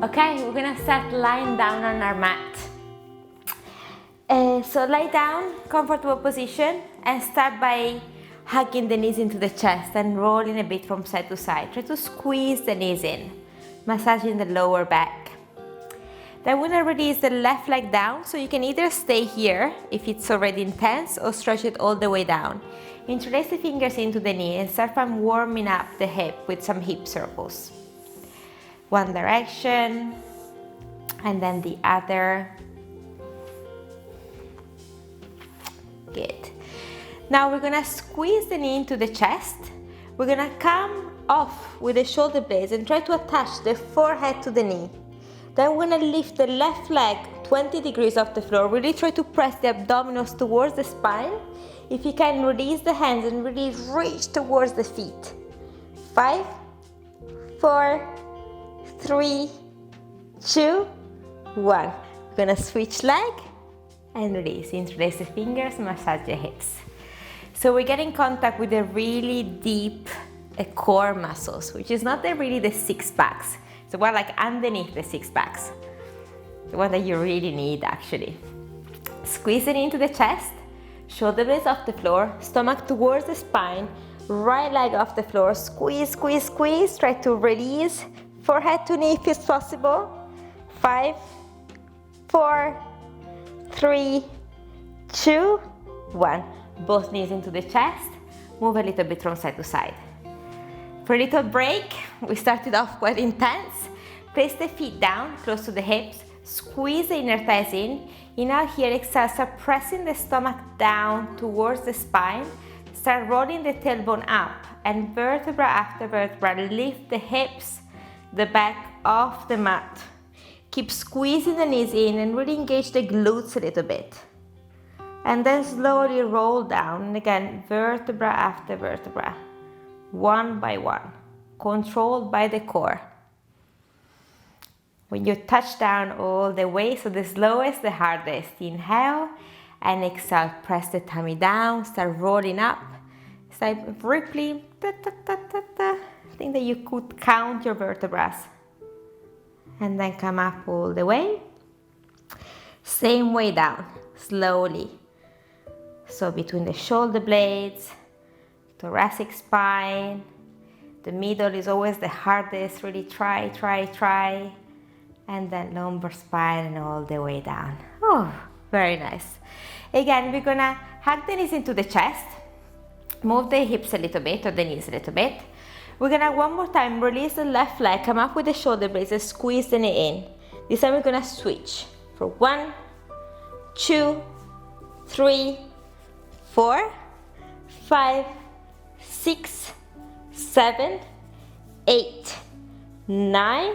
Okay, we're gonna start lying down on our mat. So lie down, comfortable position, and start by hugging the knees into the chest and rolling a bit from side to side. Try to squeeze the knees in, massaging the lower back. Then we're gonna release the left leg down, so you can either stay here if it's already intense or stretch it all the way down. Interlace the fingers into the knee and start from warming up the hip with some hip circles. One direction and then the other. Good. Now we're gonna squeeze the knee into the chest. We're gonna come off with the shoulder blades and try to attach the forehead to the knee. Then we're gonna lift the left leg 20 degrees off the floor. Really try to press the abdominals towards the spine. If you can, release the hands and really reach towards the feet. 5, 4, 3, 2, 1. We're gonna switch leg and release. Interlace the fingers, massage the hips. So we're getting contact with the really deep core muscles, which is not really the six packs. So we're like underneath the six packs, the one that you really need actually. Squeeze it into the chest, shoulder blades off the floor, stomach towards the spine, right leg off the floor, squeeze, squeeze, squeeze, try to release, forehead to knee if it's possible. 5, 4, 3, 2, 1. Both knees into the chest, move a little bit from side to side. For a little break, we started off quite intense. Place the feet down, close to the hips, squeeze the inner thighs in. Inhale here, exhale, start pressing the stomach down towards the spine. Start rolling the tailbone up and vertebra after vertebra, lift the hips, the back off the mat. Keep squeezing the knees in and really engage the glutes a little bit. And then slowly roll down, and again, vertebra after vertebra, one by one, controlled by the core. When you touch down all the way, so the slowest, the hardest, inhale and exhale, press the tummy down, start rolling up, start rippling, think that you could count your vertebrae. And then come up all the way. Same way down, slowly. So between the shoulder blades, thoracic spine, the middle is always the hardest, really try. And then lumbar spine and all the way down. Oh, very nice. Again, we're gonna hug the knees into the chest, move the hips a little bit, or the knees a little bit. We're gonna one more time release the left leg, come up with the shoulder blades and squeeze the knee in. This time we're gonna switch for 1, 2, 3, 4, 5, 6, 7, 8, 9,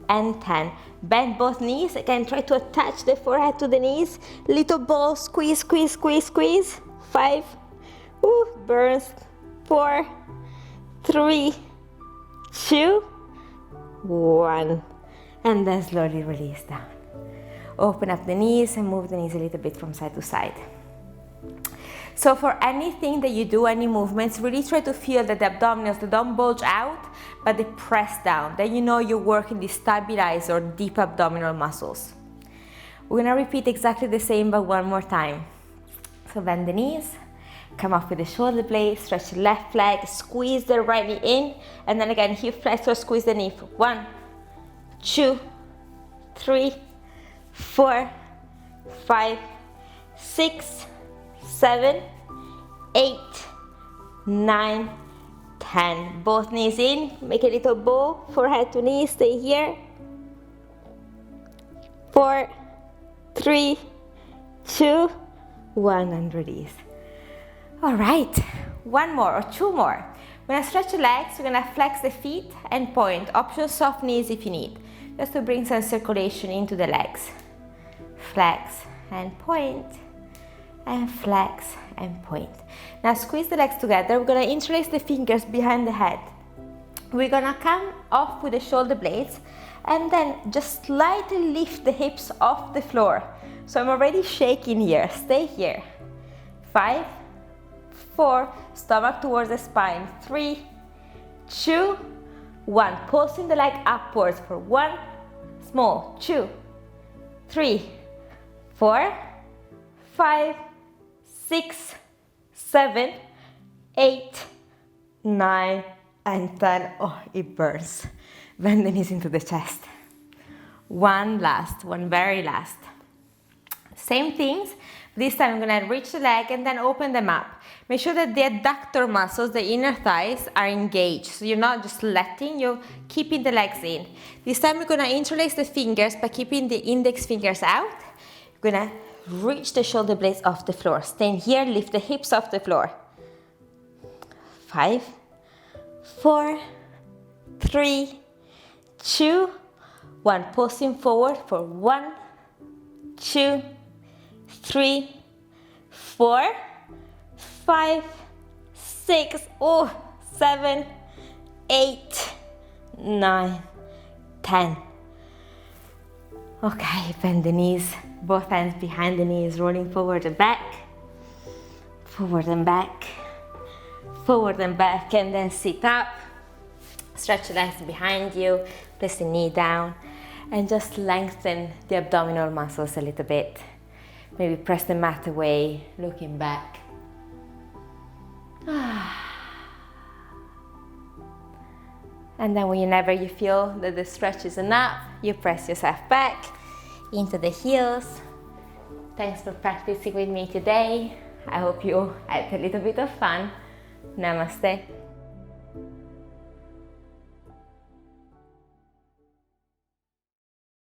and 10. Bend both knees. Again, try to attach the forehead to the knees. Little ball, squeeze, squeeze, squeeze, squeeze. 5, burns. 4, 3, 2, 1. And then slowly release down. Open up the knees and move the knees a little bit from side to side. So for anything that you do, any movements, really try to feel that the abdominals, they don't bulge out, but they press down. Then you know you're working the stabilized or deep abdominal muscles. We're gonna repeat exactly the same, but one more time. So bend the knees, come up with the shoulder blade, stretch the left leg, squeeze the right knee in, and then again, hip flexor, squeeze the knee for 1, 2, 3, 4, 5, 6, 7, 8, 9, 10. Both knees in, make a little bow, forehead to knee, stay here. 4, 3, 2, 1, and release. All right, one more or two more. We're gonna stretch the legs, we're gonna flex the feet and point. Option soft knees if you need, just to bring some circulation into the legs. Flex and point, and flex and point. Now squeeze the legs together. We're gonna interlace the fingers behind the head. We're gonna come off with the shoulder blades and then just slightly lift the hips off the floor. So I'm already shaking here, stay here. 5, 4, stomach towards the spine. 3, 2, 1. Pulsing the leg upwards for 1, small. 2, 3, 4, 5, 6, 7, 8, 9, and 10. Oh, it burns. Bend the knees into the chest. One last, one very last. Same things. This time I'm gonna reach the leg and then open them up. Make sure that the adductor muscles, the inner thighs, are engaged. So you're not just letting, you're keeping the legs in. This time we're gonna interlace the fingers by keeping the index fingers out. You're gonna reach the shoulder blades off the floor. Stay here, lift the hips off the floor. 5, 4, 3, 2, 1. Pulsing forward for 1, 2, 3, 4, 5, 6, 7, 8, 9, 10. Okay, bend the knees, both hands behind the knees, rolling forward and back, forward and back, forward and back, and then sit up. Stretch the legs behind you, place the knee down, and just lengthen the abdominal muscles a little bit. Maybe press the mat away, looking back. And then whenever you feel that the stretch is enough, you press yourself back into the heels. Thanks for practicing with me today. I hope you had a little bit of fun. Namaste.